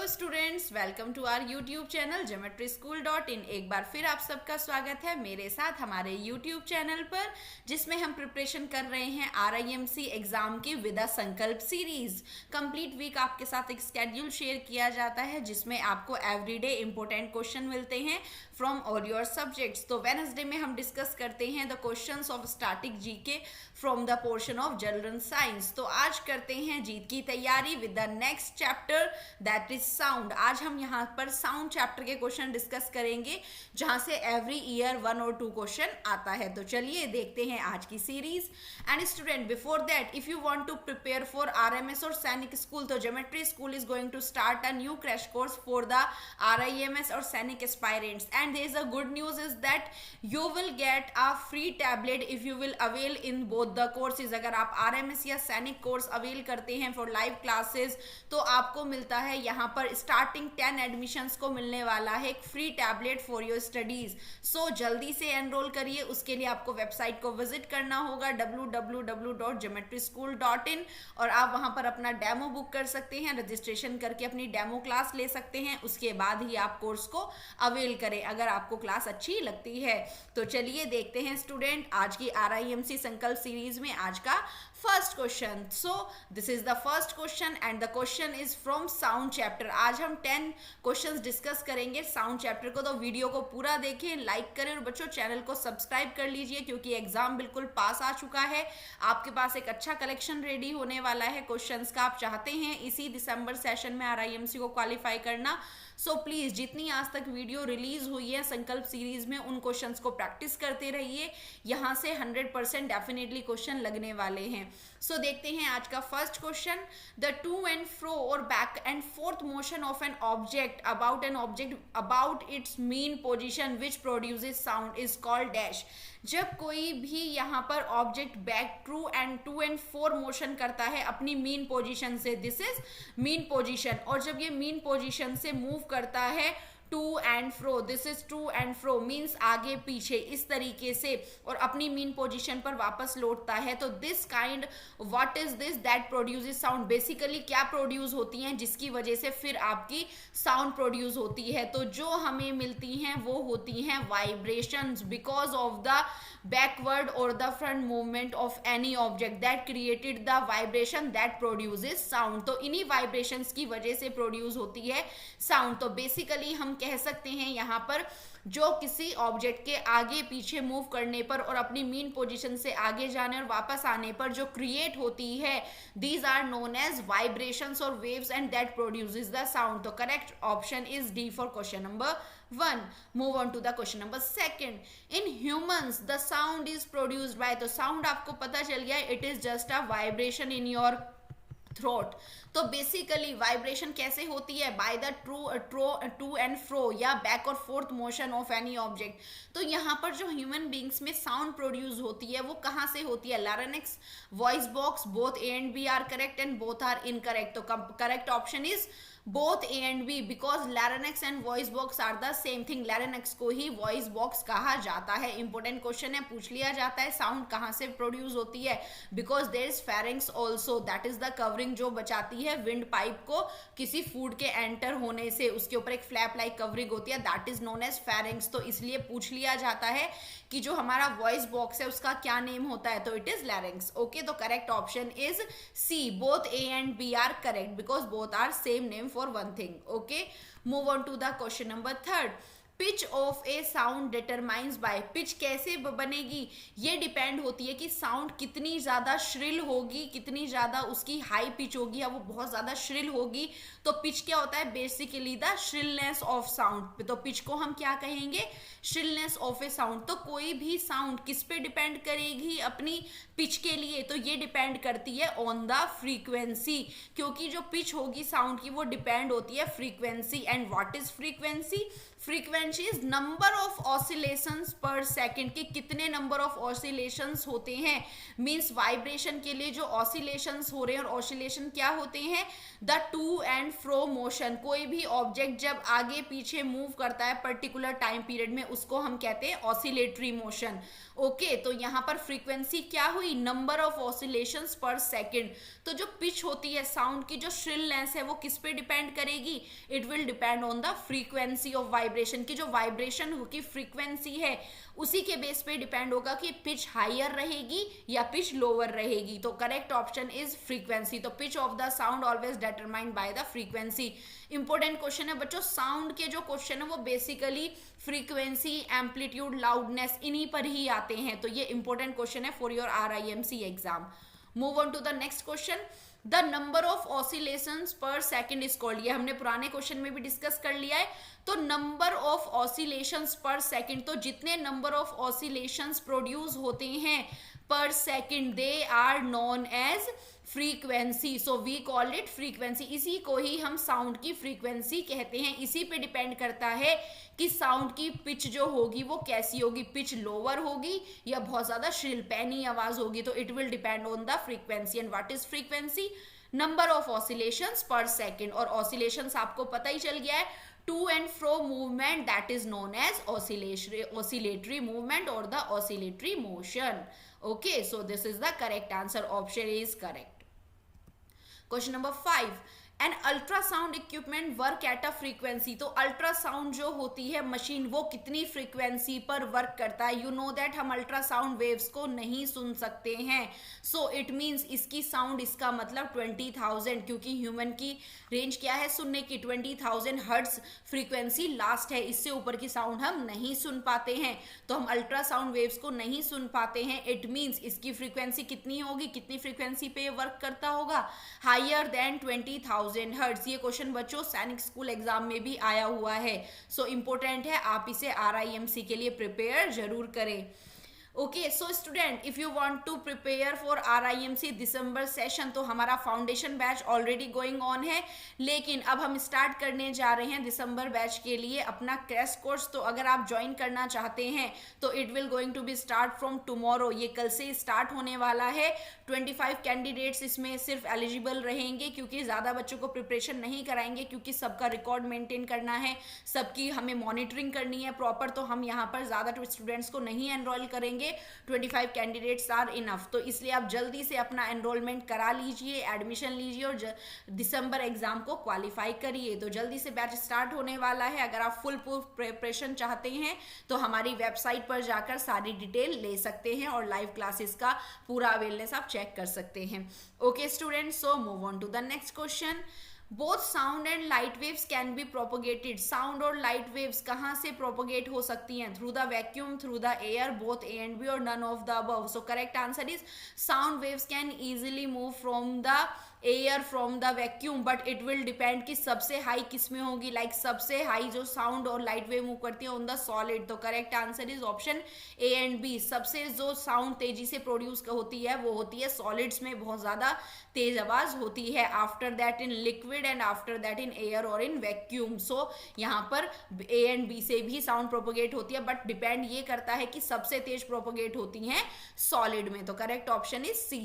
Hello students, welcome to our YouTube channel geometryschool.in। एक बार फिर आप सबका स्वागत है मेरे साथ हमारे यूट्यूब चैनल पर, जिसमें हम प्रिपरेशन कर रहे हैं RIMC एग्जाम की विदा संकल्प सीरीज। कंप्लीट वीक आपके साथ एक स्केड्यूल शेयर किया जाता है जिसमें आपको एवरीडे इंपॉर्टेंट क्वेश्चन मिलते हैं फ्रॉम ऑल योर सब्जेक्ट्स। तो वेडनेसडे में हम डिस्कस करते हैं the questions of static GK from the portion of general science. तो आज करते हैं जीत की तैयारी with the next chapter that is sound. आज हम यहाँ पर साउंड चैप्टर के क्वेश्चन डिस्कस करेंगे जहां से एवरी ईयर 1 और 2 क्वेश्चन आता है। तो चलिए देखते हैं आज की series. And student, before that if you want to prepare for RMS और सैनिक स्कूल, तो geometry school is going to start a new crash course for the RIMS और Sainik aspirants. And there is a good news is that you will get a free tablet if you will avail in both the courses। अगर आप RMS या सैनिक course avail करते हैं for live classes तो आपको मिलता है यहाँ पर स्टार्टिंग 10 एडमिशंस को मिलने वाला है एक free tablet for your studies. So जल्दी से एनरोल करिए। उसके लिए आपको वेबसाइट को विजिट करना होगा www.geometryschool.in और आप वहां पर अपना डेमो बुक कर सकते हैं, रजिस्ट्रेशन करके अपनी डेमो क्लास ले सकते हैं। उसके बाद ही आप कोर्स को अवेल करें अगर आपको क्लास अच्छी लगती है। तो चलिए देखते हैं स्टूडेंट आज की RIMC संकल्प सीरीज में आज का first question. So this is the first question and the question is from sound chapter. आज हम 10 क्वेश्चंस डिस्कस करेंगे साउंड चैप्टर को। तो वीडियो को पूरा देखें, लाइक करें और बच्चों चैनल को सब्सक्राइब कर लीजिए क्योंकि एग्जाम बिल्कुल पास आ चुका है। आपके पास एक अच्छा कलेक्शन रेडी होने वाला है क्वेश्चंस का। आप चाहते हैं इसी दिसंबर सेशन में RIMC को क्वालिफाई करना, सो प्लीज जितनी आज तक वीडियो रिलीज हुई है संकल्प सीरीज में उन क्वेश्चंस को प्रैक्टिस करते रहिए। यहां से 100% डेफिनेटली क्वेश्चन लगने वाले हैं। सो देखते हैं आज का first question. The to and fro और back and forth motion of an object about its mean position which produces sound is called dash. जब कोई भी यहाँ पर object back to and fore motion करता है अपनी मीन पोजीशन से, दिस इज मीन पोजीशन, और जब ये मीन पोजीशन से मूव करता है to and fro, this is to and fro means आगे पीछे इस तरीके से, और अपनी मीन पोजीशन पर वापस लौटता है, तो this kind what is this that produces sound. Basically क्या प्रोड्यूस होती हैं जिसकी वजह से फिर आपकी साउंड प्रोड्यूस होती है। तो जो हमें मिलती हैं वो होती हैं vibrations because of the backward or the front movement of any object that created the vibration that produces sound। तो इन्हीं vibrations की वजह से produce होती है sound। तो basically हम कह सकते हैं यहाँ पर जो किसी ऑब्जेक्ट के आगे पीछे मूव करने पर और अपनी मीन पोजीशन से आगे जाने और वापस आने पर जो क्रिएट होती है, these are known as vibrations और waves and that produces the sound. तो correct option is D for question number 1। Move on to the question number 2। In humans the sound is produced by, तो sound आपको पता चल गया it is just a vibration in your throat. तो basically vibration कैसे होती है? By the to and fro या बैक और forth motion of any object. तो यहाँ पर जो ह्यूमन बींग्स में साउंड प्रोड्यूस होती है वो कहाँ से होती है? Larynx, voice box, both A and B are correct and both are incorrect. तो correct option is both A and B because larynx and voice box are the same thing. Larynx को ही वॉइस बॉक्स कहा जाता है। Important question है, पूछ लिया जाता है साउंड कहाँ से प्रोड्यूस होती है, because there is pharynx also, that is the covering जो बचाती है विंड पाइप को किसी फूड के एंटर होने से। उसके ऊपर एक फ्लैप लाइक कवरिंग होती है, that is known as pharynx. तो इसलिए पूछ लिया जाता है कि जो हमारा वॉइस बॉक्स है उसका क्या नेम होता है, तो इट इज लैरिंक्स। ओके, तो correct option is C, both A and B are correct because both are same name for one thing। Okay, move on to the question number 3। Pitch of a sound determines by, pitch कैसे बनेगी? ये depend होती है कि sound कितनी ज्यादा shrill होगी, कितनी ज्यादा उसकी हाई पिच होगी या वो बहुत ज्यादा श्रिल होगी। तो पिच क्या होता है? Basically the shrillness of sound. तो पिच को हम क्या कहेंगे? Shrillness of a sound. तो कोई भी साउंड किस पे डिपेंड करेगी अपनी पिच के लिए? तो ये डिपेंड करती है ऑन द फ्रीक्वेंसी, क्योंकि जो पिच होगी साउंड की वो डिपेंड होती है frequency. And what is frequency? Frequency is number of oscillations per second, कि कितने नंबर ऑफ ऑसिलेशंस होते हैं। मींस वाइब्रेशन के लिए जो ऑसिलेशंस हो रहे हैं, और ऑसिलेशन क्या होते हैं? The to and fro motion. कोई भी ऑब्जेक्ट जब आगे पीछे मूव करता है पर्टिकुलर टाइम पीरियड में उसको हम कहते हैं ऑसिलेटरी मोशन। ओके, तो यहाँ पर फ्रीक्वेंसी क्या हुई? हुई, number of oscillations per second. तो जो पिच होती है साउंड की, जो श्रिलनेस है, वो किस पे डिपेंड करेगी? It will depend on the frequency of vibration, की जो वाइब्रेशन की फ्रीक्वेंसी है उसी के बेस पे डिपेंड होगा कि पिच हायर रहेगी या पिच लोअर रहेगी। तो करेक्ट ऑप्शन इज फ्रीक्वेंसी। तो pitch of the sound always determined by the frequency. Important question है बच्चों, साउंड के जो क्वेश्चन है वो बेसिकली फ्रीक्वेंसी, एम्पलीट्यूड, लाउडनेस इन्हीं पर ही आते हैं। तो ये इंपॉर्टेंट क्वेश्चन है for your RIMC exam. Move on to the next question. The number of oscillations per second is called, ये हमने पुराने क्वेश्चन में भी डिस्कस कर लिया है। तो number of oscillations per second, तो जितने नंबर ऑफ ऑसिलेशंस प्रोड्यूस होते हैं per second, they are known as frequency. So we call it frequency. इसी को ही हम साउंड की फ्रीक्वेंसी कहते हैं। इसी पे डिपेंड करता है कि साउंड की पिच जो होगी वो कैसी होगी, पिच लोअर होगी या बहुत ज्यादा श्रिल पैनी आवाज होगी। तो it will depend on the frequency. And what is frequency? Number of oscillations per second. और ऑसिलेशंस आपको पता ही चल गया है, to and fro movement, that is known as oscillatory movement और the oscillatory motion. Okay, so this is the correct answer. Option is correct. Question number 5. An ultrasound equipment work at a frequency. तो ultrasound जो होती है machine, वो कितनी frequency पर work करता है? यू नो दैट हम अल्ट्रासाउंड वेव्स को नहीं सुन सकते हैं। सो इट मीन्स इसकी साउंड, इसका मतलब 20,000, क्योंकि ह्यूमन की रेंज क्या है सुनने की? 20,000 हर्ट्ज फ्रीक्वेंसी लास्ट है। इससे ऊपर की साउंड हम नहीं सुन पाते हैं। तो हम अल्ट्रासाउंड वेव्स को नहीं सुन पाते हैं। इट मीन्स इसकी फ्रीक्वेंसी कितनी होगी, कितनी फ्रीक्वेंसी पे वर्क करता होगा? Higher than 20,000 hertz. ये क्वेश्चन बच्चों सैनिक स्कूल एग्जाम में भी आया हुआ है। सो इंपॉर्टेंट है, आप इसे RIMC के लिए प्रिपेयर जरूर करें। Okay, so student, if you want to prepare for RIMC December session, तो हमारा foundation batch already going on है, लेकिन अब हम स्टार्ट करने जा रहे हैं दिसंबर बैच के लिए अपना क्रैश कोर्स। तो अगर आप ज्वाइन करना चाहते हैं तो it will going to be start from tomorrow. ये कल से स्टार्ट होने वाला है। 25 कैंडिडेट्स इसमें सिर्फ एलिजिबल रहेंगे, क्योंकि ज़्यादा बच्चों को प्रिपरेशन नहीं कराएंगे, क्योंकि सबका रिकॉर्ड मेंटेन करना है, सबकी हमें मॉनिटरिंग करनी है प्रॉपर। तो हम यहाँ पर ज़्यादा स्टूडेंट्स को नहीं एनरोल करेंगे। 25 कैंडिडेट्स आर इनफ। तो इसलिए आप जल्दी से अपना एनरोलमेंट करा लीजिए, एडमिशन लीजिए और दिसंबर एग्जाम को क्वालिफाई करिए। तो जल्दी से बैच स्टार्ट होने वाला है। अगर आप फुल प्रूफ प्रिपरेशन चाहते हैं तो हमारी वेबसाइट पर जाकर सारी डिटेल ले सकते हैं और लाइव क्लासेस का पूरा अवेयरनेस आप चेक कर सकते हैं। Okay students, so move on to the next question. Both sound and light waves can be propagated. Sound और लाइट वेव्स कहाँ से प्रोपोगेट हो सकती हैं? Through the vacuum, through the air, both A and B और none of the above. So correct answer is sound waves can easily move from the air, from the vacuum, but it will depend कि सबसे high किस में होगी। Like सबसे high जो sound और light wave move करती है ऑन द सॉलिड। तो correct answer is option A and B। सबसे जो साउंड तेजी से प्रोड्यूस होती है वो होती है सॉलिड्स में, बहुत ज्यादा तेज आवाज होती है। After that in liquid and after that in air और इन वैक्यूम। सो यहाँ पर A and B से भी साउंड प्रोपोगेट होती है, बट डिपेंड ये करता है कि सबसे तेज प्रोपोगेट होती हैं सॉलिड में। तो correct option is C।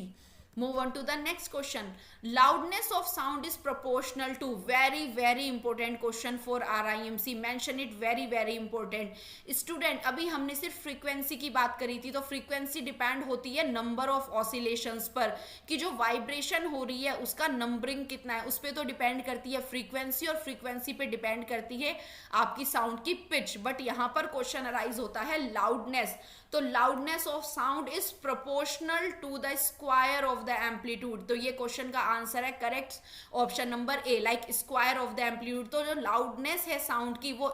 Move on to the next question. Loudness of sound is proportional to, very important question for RIMC. Mention it, very important. Student, अभी हमने सिर्फ फ्रीक्वेंसी की बात करी थी। तो फ्रीक्वेंसी डिपेंड होती है नंबर ऑफ ऑसिलेशंस पर, कि जो वाइब्रेशन हो रही है उसका नंबरिंग कितना है, उस पर तो डिपेंड करती है फ्रीक्वेंसी, और फ्रीक्वेंसी पे डिपेंड करती है आपकी साउंड की पिच। बट यहाँ पर क्वेश्चन अराइज होता है लाउडनेस। तो loudness of sound is proportional to the square of the amplitude. तो ये क्वेश्चन का आंसर है correct option number A, like square of the amplitude. तो जो लाउडनेस है साउंड की वो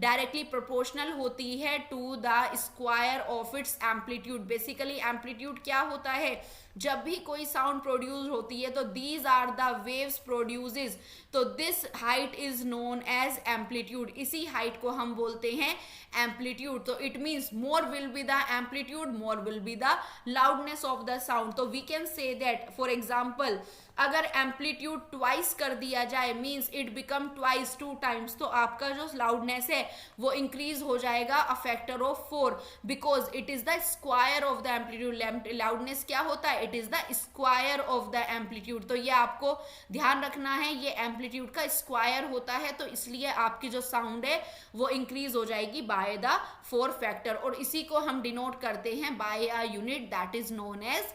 डायरेक्टली प्रोपोर्शनल होती है to the square of its amplitude. Basically amplitude क्या होता है? जब भी कोई साउंड प्रोड्यूस होती है तो these are the waves produces, तो this height is known as amplitude. इसी हाइट को हम बोलते हैं एम्पलीट्यूड। तो it means more will be the amplitude, more will be the loudness of the sound. तो we can say that for example, अगर amplitude twice कर दिया जाए means it become twice, 2 times, तो आपका जो लाउडनेस है वो इंक्रीज हो जाएगा a factor of 4, because it is the square of the amplitude. Loudness क्या होता है? It is the square of the amplitude. तो ये आपको ध्यान रखना है, ये एम्पलीट्यूड का स्क्वायर होता है, तो इसलिए आपकी जो साउंड है वो इंक्रीज हो जाएगी बाय द 4 फैक्टर। और इसी को हम डिनोट करते हैं by a unit that is known as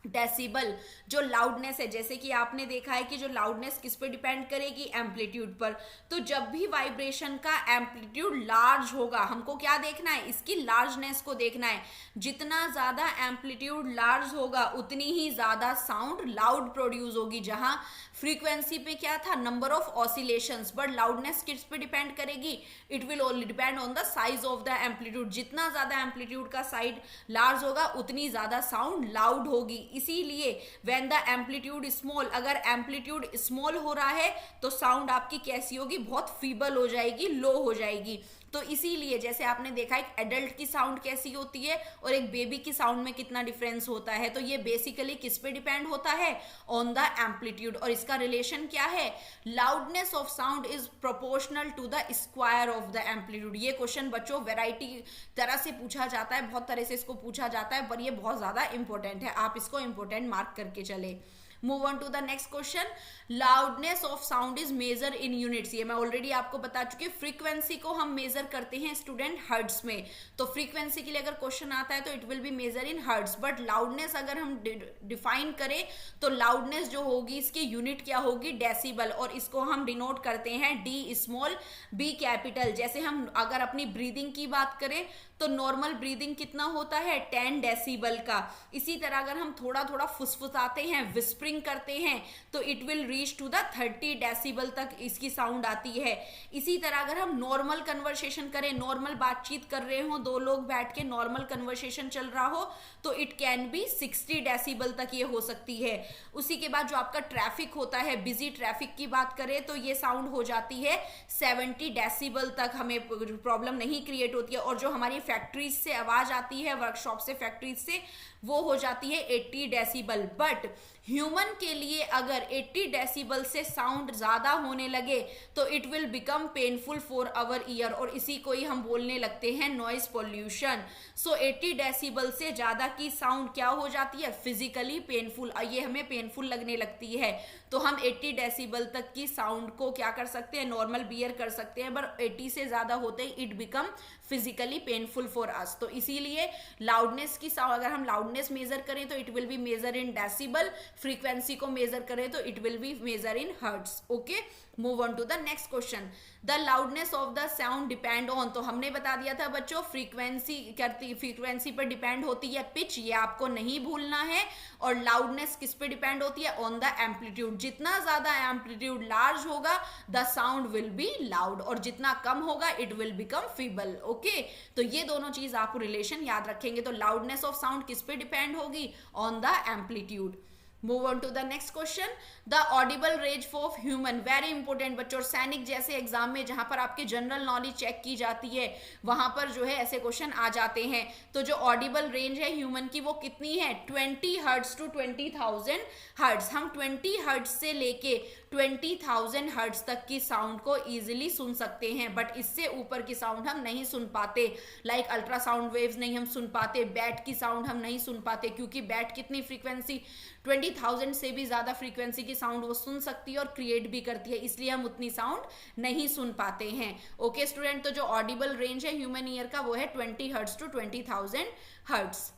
decibel जो लाउडनेस है, जैसे कि आपने देखा है कि जो लाउडनेस किस पे डिपेंड करेगी, एम्पलीट्यूड पर। तो जब भी वाइब्रेशन का एम्पलीट्यूड लार्ज होगा, हमको क्या देखना है, इसकी लार्जनेस को देखना है। जितना ज्यादा एम्पलीट्यूड लार्ज होगा उतनी ही ज्यादा साउंड लाउड प्रोड्यूस होगी। जहां फ्रीक्वेंसी पे क्या था, number of oscillations, but loudness किस पे डिपेंड करेगी, it will only depend on the size of the amplitude. जितना ज्यादा एम्पलीट्यूड का साइड लार्ज होगा उतनी ज्यादा साउंड लाउड होगी। इसीलिए व्हेन द एम्पलीट्यूड स्मॉल, अगर एम्पलीट्यूड स्मॉल हो रहा है तो साउंड आपकी कैसी होगी, बहुत फीबल हो जाएगी, लो हो जाएगी। तो इसीलिए जैसे आपने देखा एक एडल्ट की साउंड कैसी होती है और एक बेबी की साउंड में कितना डिफरेंस होता है। तो ये बेसिकली किस पे डिपेंड होता है, ऑन द एम्पलीट्यूड। और इसका रिलेशन क्या है, loudness of sound is proportional to the square of the amplitude. ये क्वेश्चन बच्चों वैरायटी तरह से पूछा जाता है, बहुत तरह से इसको पूछा जाता है, पर ये बहुत ज्यादा इंपॉर्टेंट है, आप इसको इंपॉर्टेंट मार्क करके चले। Move on to the next question, loudness of sound is measure in units. ये मैं ऑलरेडी आपको बता चुकी हूँ। फ्रीक्वेंसी को हम मेजर करते हैं स्टूडेंट हर्ट्ज में, तो फ्रीक्वेंसी के लिए अगर क्वेश्चन आता है तो it will be measure in hertz. But loudness अगर हम डिफाइन करें तो लाउडनेस जो होगी इसकी यूनिट क्या होगी, डेसिबल, और इसको हम डिनोट करते हैं डी स्मॉल बी कैपिटल। जैसे हम अगर अपनी ब्रीदिंग की बात करें तो नॉर्मल ब्रीदिंग कितना होता है, 10 डेसिबल का। इसी तरह अगर हम थोड़ा थोड़ा फुसफुसाते हैं, विस्परिंग करते हैं, तो it will reach to the 30 decibel तक इसकी साउंड आती है। इसी तरह अगर हम नॉर्मल कन्वर्सेशन करें, नॉर्मल बातचीत कर रहे हो, दो लोग बैठ के नॉर्मल कन्वर्सेशन चल रहा हो, तो इट कैन बी 60 डेसिबल तक ये हो सकती है। उसी के बाद जो आपका ट्रैफिक होता है, बिजी ट्रैफिक की बात करें तो ये साउंड हो जाती है 70 डेसिबल तक, हमें प्रॉब्लम नहीं क्रिएट होती है। और जो हमारी फैक्ट्रीज से आवाज आती है, वर्कशॉप से, फैक्ट्रीज से, वो हो जाती है 80 डेसिबल। बट ह्यूमन के लिए अगर 80 डेसिबल से साउंड ज्यादा होने लगे तो it will become painful for our ear, और इसी को ही हम बोलने लगते हैं नॉइज पोल्यूशन। सो 80 डेसिबल से ज्यादा की साउंड क्या हो जाती है, फिजिकली पेनफुल, ये हमें पेनफुल लगने लगती है। तो हम 80 डेसिबल तक की साउंड को क्या कर सकते हैं, नॉर्मल बियर कर सकते हैं, पर 80 से ज्यादा होते ही it become physically painful for us. तो इसीलिए लाउडनेस की साउंड, अगर हम लाउडनेस मेजर करें तो it will be measure in decibel, frequency को मेजर करें तो it will be measure in hertz. Okay, move on to the next question, the loudness of the sound depend on. तो हमने बता दिया था बच्चों फ्रीक्वेंसी पर डिपेंड होती है पिच, ये आपको नहीं भूलना है। और लाउडनेस किस पे डिपेंड होती है, ऑन द एम्पलीट्यूड। जितना ज्यादा एम्पलीट्यूड लार्ज होगा the sound will be loud, और जितना कम होगा it will become feeble. Okay, तो ये दोनों चीज आप रिलेशन याद रखेंगे। तो लाउडनेस ऑफ साउंड किस पे डिपेंड होगी, on the amplitude. Move on to the next question, the audible range of human, very important बच्चों। सैनिक जैसे एग्जाम में जहां पर आपकी जनरल नॉलेज चेक की जाती है वहां पर जो है ऐसे क्वेश्चन आ जाते हैं। तो जो ऑडिबल रेंज है ह्यूमन की वो कितनी है, 20 हर्ट्ज टू 20,000 हर्ट्ज। हम 20 हर्ट्ज से लेके 20,000 हर्ट्ज तक की साउंड को इजीली सुन सकते हैं, बट इससे ऊपर की साउंड हम नहीं सुन पाते। लाइक अल्ट्रासाउंड वेव्स नहीं हम सुन पाते, बैट की साउंड हम नहीं सुन पाते, क्योंकि बैट कितनी फ्रीक्वेंसी, 20,000 से भी ज्यादा फ्रीक्वेंसी की साउंड वो सुन सकती है और क्रिएट भी करती है, इसलिए हम उतनी साउंड नहीं सुन पाते हैं। ओके स्टूडेंट, तो जो ऑडिबल रेंज है ह्यूमन ईयर का वो है 20 hertz to 20,000 hertz.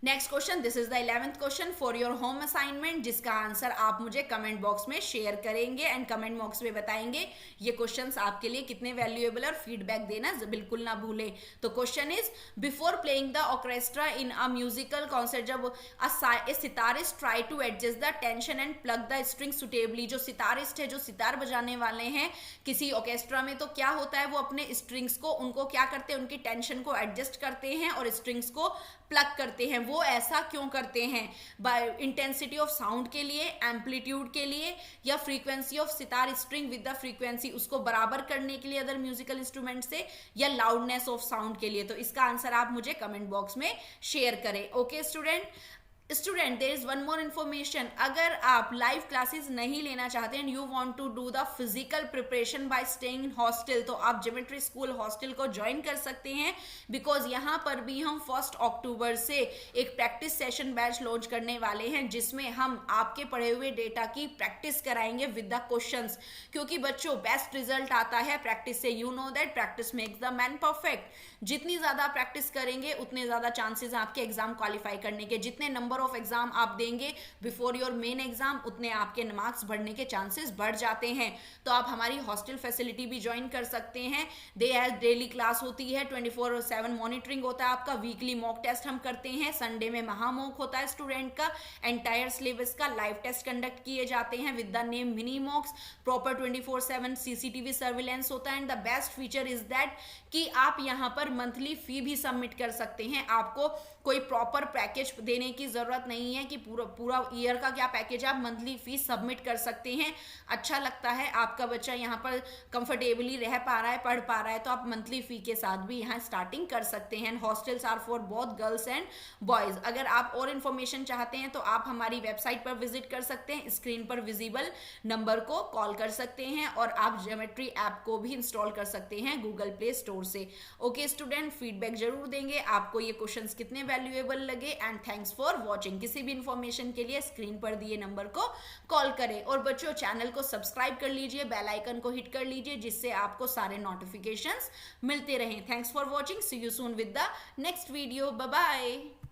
Next question, this is the 11th question for your home assignment, जिसका आंसर आप मुझे कमेंट बॉक्स में शेयर करेंगे एंड कमेंट बॉक्स में बताएंगे ये क्वेश्चंस आपके लिए कितने वैल्यूएबल और फीडबैक देना बिल्कुल ना भूलें। तो question is, before playing the orchestra in a musical concert, जब a sitarist try to adjust the tension and plug the string suitably, जो सितारिस्ट है, जो सितार बजाने वाले हैं किसी ऑर्केस्ट्रा में, तो क्या होता है वो अपने स्ट्रिंग्स को, उनको क्या करते हैं, उनकी टेंशन को एडजस्ट करते हैं और स्ट्रिंग्स को प्लग करते हैं। वो ऐसा क्यों करते हैं, बाय इंटेंसिटी ऑफ साउंड के लिए, एम्पलीट्यूड के लिए, या frequency of sitar string with the frequency, उसको बराबर करने के लिए अदर म्यूजिकल इंस्ट्रूमेंट से, या लाउडनेस ऑफ साउंड के लिए। तो इसका आंसर आप मुझे कमेंट बॉक्स में शेयर करें। Okay student, there is one more information, अगर आप लाइव क्लासेस नहीं लेना चाहते and you want to do the physical preparation by staying in hostel, तो आप ज्योमेट्री स्कूल हॉस्टल को ज्वाइन कर सकते हैं, बिकॉज यहाँ पर भी हम 1 अक्टूबर से एक प्रैक्टिस सेशन बैच लॉन्च करने वाले हैं, जिसमें हम आपके पढ़े हुए डेटा की प्रैक्टिस कराएंगे विद द क्वेश्चंस। क्योंकि बच्चों बेस्ट रिजल्ट आता है प्रैक्टिस से, you know that practice makes the man perfect. जितनी ज्यादा प्रैक्टिस करेंगे उतने ज्यादा चांसेस आपके एग्जाम क्वालिफाई करने के। जितने नंबर नंबर ऑफ एग्जाम आप देंगे बिफोर योर मेन एग्जाम, उतने आपके मार्क्स बढ़ने के चांसेस बढ़ जाते हैं। तो आप हमारी हॉस्टल फैसिलिटी भी ज्वाइन कर सकते हैं। दे हैज डेली क्लास होती है, 24/7 मॉनिटरिंग होता है आपका, वीकली मॉक टेस्ट हम करते हैं, संडे में महामॉक होता है स्टूडेंट का, एंटायर सिलेबस का लाइव टेस्ट कंडक्ट किए जाते हैं with the name mini मॉक्स, proper 24/7 CCTV surveillance होता है। And the best feature is that कि आप यहाँ पर मंथली फी भी सबमिट कर सकते हैं। आपको कोई प्रॉपर पैकेज देने की जरूरत नहीं है कि पूरा ईयर का क्या पैकेज, आप मंथली फीस सबमिट कर सकते हैं। अच्छा लगता है आपका बच्चा यहाँ पर कंफर्टेबली रह पा रहा है, पढ़ पा रहा है, तो आप मंथली फी के साथ भी यहाँ स्टार्टिंग कर सकते हैं। Hostels are for both girls and boys. अगर आप और इन्फॉर्मेशन चाहते हैं तो आप हमारी वेबसाइट पर विजिट कर सकते हैं, स्क्रीन पर विजिबल नंबर को कॉल कर सकते हैं, और आप ज्योमेट्री ऐप को भी इंस्टॉल कर सकते हैं गूगल प्ले स्टोर से। ओके स्टूडेंट, फीडबैक जरूर देंगे आपको ये क्वेश्चंस कितने वैल्यूएबल लगे। And thanks for watching. किसी भी इंफॉर्मेशन के लिए स्क्रीन पर दिए नंबर को कॉल करें। और बच्चों, चैनल को सब्सक्राइब कर लीजिए, बेल आइकन को हिट कर लीजिए, जिससे आपको सारे नोटिफिकेशंस मिलते रहें। Thanks for watching, see you soon with the next video, bye bye.